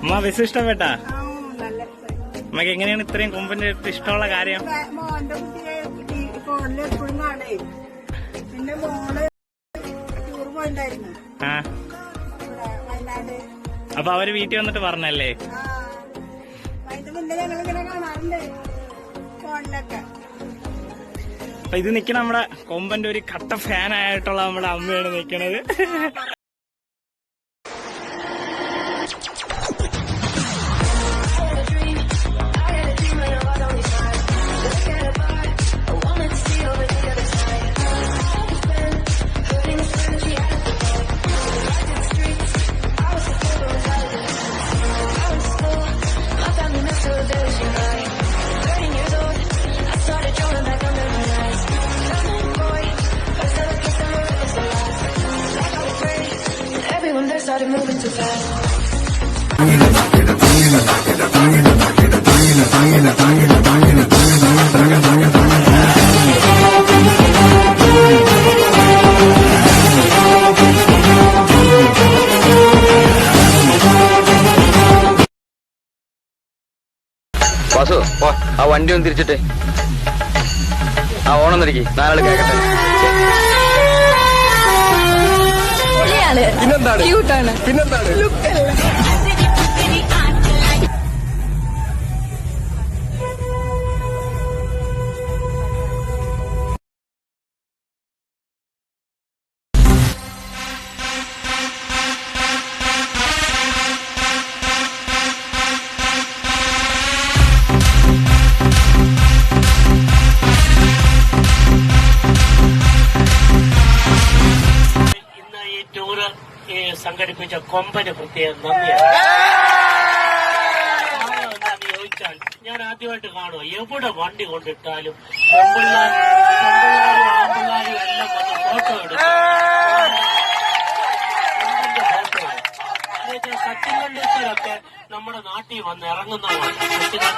അമ്മ ബസ് ഇഷ്ടപ്പെട്ടാ? അമ്മക്ക് എങ്ങനെയാണ് ഇത്രയും കൊമ്പന്റെ അടുത്ത് ഇഷ്ടമുള്ള കാര്യം? ആ അപ്പൊ അവര് വീട്ടിൽ വന്നിട്ട് പറഞ്ഞല്ലേ? അപ്പൊ ഇത് നിക്കണ നമ്മുടെ കൊമ്പന്റെ ഒരു കട്ട ഫാനായിട്ടുള്ള നമ്മുടെ അമ്മയാണ് നിക്കണത്. Started moving too fast. Vasu ആ വണ്ടി ഒന്ന് തിരിച്ചിട്ട് ആ ഓണം തിരിക്കി നാലാള് കേക്കട്ടെ. പിന്നെന്താണ് സംഘടിപ്പിച്ച കൊമ്പന് പ്രത്യേകം നന്ദിയാണ്. എന്താന്ന് ചോദിച്ചാൽ ഞാൻ ആദ്യമായിട്ട് കാണുക എവിടെ വണ്ടി കൊണ്ടിട്ടാലും പെമ്പിള്ളാരും ആമ്പിള്ളാരും എല്ലാം വന്ന് ഫോട്ടോ എടുക്കും. സച്ചിൻ ടെണ്ടുൽക്കറൊക്കെ നമ്മുടെ നാട്ടിൽ വന്ന് ഇറങ്ങുന്നതാണ്. സച്ചിൻ ടെണ്ടുൽക്കർ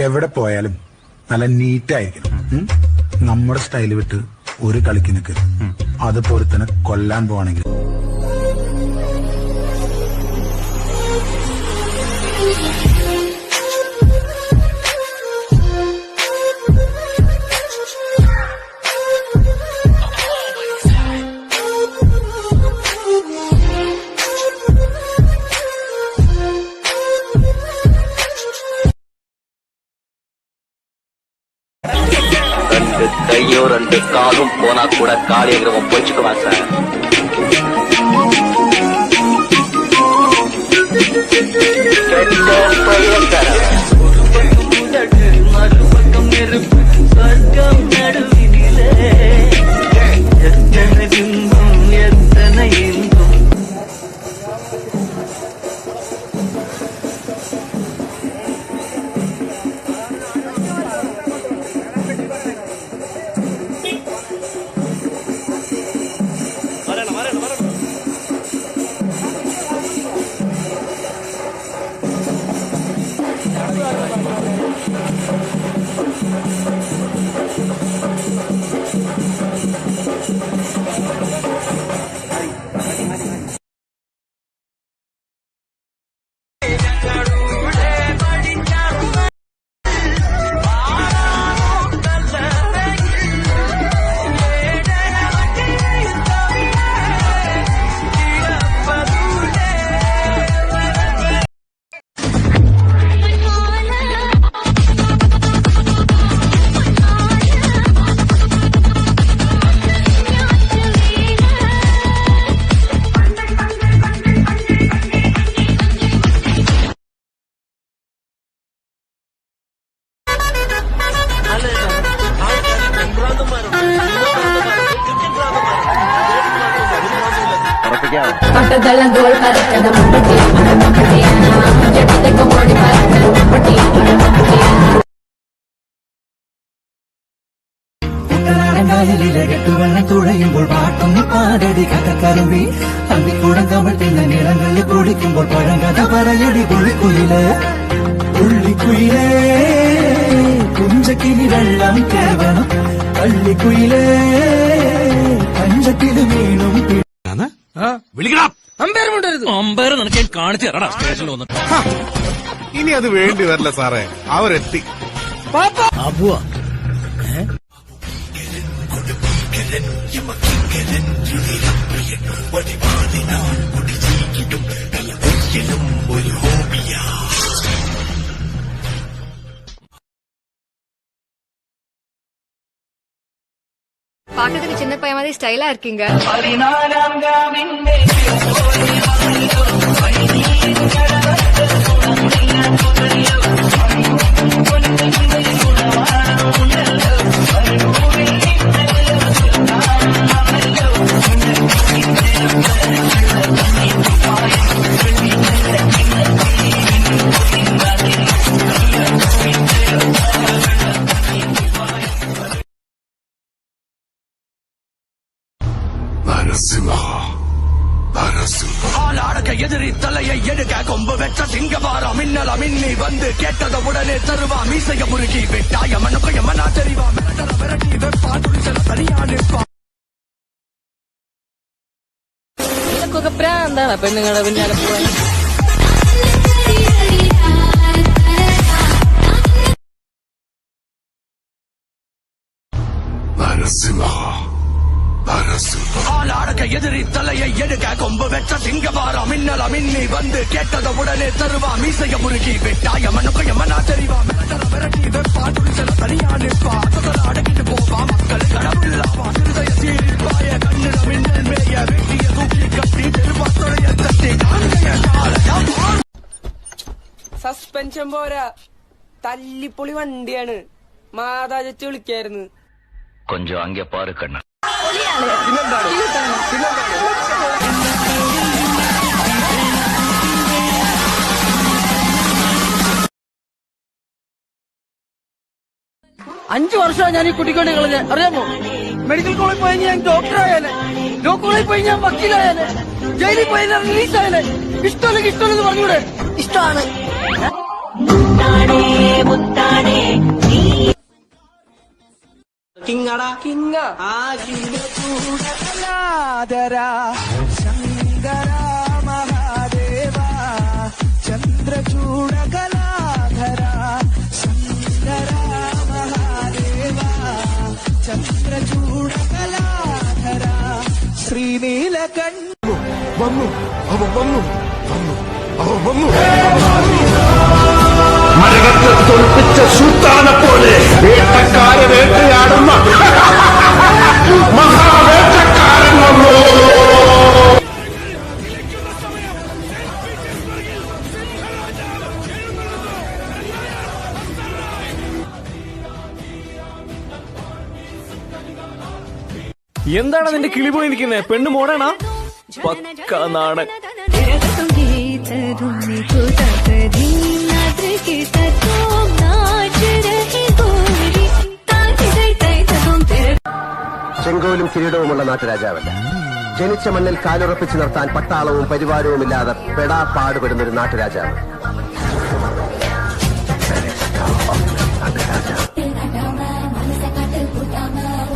എവിടെ പോയാലും നല്ല നീറ്റായിരിക്കണം. നമ്മുടെ സ്റ്റൈല് വിട്ട് ഒരു കളിക്ക് നിൽക്കരുത്. അതുപോലെ തന്നെ കൊല്ലാൻ പോവാണെങ്കിൽ கையோ ரெண்டு காலும் போனா கூட காளியங்கிறவன் போச்சுக்குவான் சார். மறுபக்கம் நெருப்பு சொர்க்கம் நடுவினிலே எத்தனை இன்பம் எத்தனை இன்பம். കളിക്കാം. തുഴയുമ്പോൾ പാട്ടൊന്നി പാടടി കഥക്കരുവി അന്തിക്കൂടം കമഴ്ത്തുന്ന നിറങ്ങളിൽ കുടിക്കുമ്പോൾ പഴങ്കഥ പറയടി പുള്ളിക്കുയില് പുള്ളിക്കുയിലേ കുഞ്ചക്കിനി വെള്ളം കേവണം പള്ളിക്കുയിലേ പഞ്ചക്കില് വീണും ഇനി അത് വേണ്ടി വരില്ല സാറേ, അവരെത്തി. பாக்கிறதுக்கு சின்ன பையன் மாதிரி ஸ்டைலா இருக்கீங்க. எதிரி தலையை எடுக்க கொம்பு வெட்ட சிங்கவாரம் மின்னல மின்னி வந்து கேட்டத உடனே தருவா மீசைய முருகி வெட்டாய மனுக்கைய மனா தெரிவா மிரட்டல விரட்டி வெப்பா துணிச்சல தனியா நிற்பா. നിനക്കൊക്കെ പ്രാന്താണ് പെണ്ണുങ്ങളുടെ പിന്നാലെ പോവാൻ. ஆளாடக்க எதிரி தலையை எடுக்க கொம்பு வெட்ட சிங்கவாரம் மின்னல மின்னி வந்து கேட்டத உடனே தருவா மீசைய முருகி வெட்டாய மனுக்கைய மனா தெரிவா மிரட்டல விரட்டி வெப்பா துணிச்சல தனியா நிற்பா. அடக்கிட்டு போவா மக்கள் கடவுள்ளாவா சிறுதைய சீரிப்பாய கண்ணில மின்னல் மேய வெட்டிய தூக்கி கட்டி தெருப்பாத்துறைய தட்டி காண்கைய கால സസ്പെൻഷൻ പോരാ, തല്ലിപ്പൊളി വണ്ടിയാണ്. മാതാജച്ച് വിളിക്കായിരുന്നു. கொஞ்சம் அங்கே பாரு கண்ணா. അഞ്ചു വർഷമാണ് ഞാൻ ഈ കുട്ടിക്കൊണ്ട് കളഞ്ഞ, അറിയാമോ? മെഡിക്കൽ കോളേജ് പോയി ഞാൻ ഡോക്ടറായാലേ, ലോ കോളേജ് പോയി ഞാൻ വക്കീലായാലേ, ജയിലിൽ പോയി ഞാൻ റിലീസായാലേ. ഇഷ്ടമല്ലെങ്കിൽ ഇഷ്ടമല്ലെന്ന് പറഞ്ഞൂടെ? ഇഷ്ടമാണ്. കിങ്ങടാ കിങ്ങ ആ കിങ്ങ ചൂടകലാധരാ ശങ്കര മഹാദേവ ചന്ദ്രചൂടകലാധര ശങ്കര മഹാദേവ ചന്ദ്രചൂടകലാധര ശ്രീനീലകണ്ഠ വന്നു, അവ വന്നു, വന്നു, അവ വന്നു. മരകത്ത് തോൽപ്പിച്ച സുൽത്താനെ പോലെ വേട്ടക്കാരെ വേട്ടയാടുന്ന മഹാവേട്ടക്കാരൻ വന്നു. എന്താണ് നിന്റെ കിളി പോയി നിൽക്കുന്നത്? പെണ്ണ് മോടാണാ? പക്ക നാടൻ. ചെങ്കോലും കിരീടവുമുള്ള നാട്ടുരാജാവല്ല, ജനിച്ച മണ്ണിൽ കാലുറപ്പിച്ചു നിർത്താൻ പട്ടാളവും പരിവാരവുമില്ലാതെ പെടാ പാടുപെടുന്ന ഒരു നാട്ടുരാജാവ്.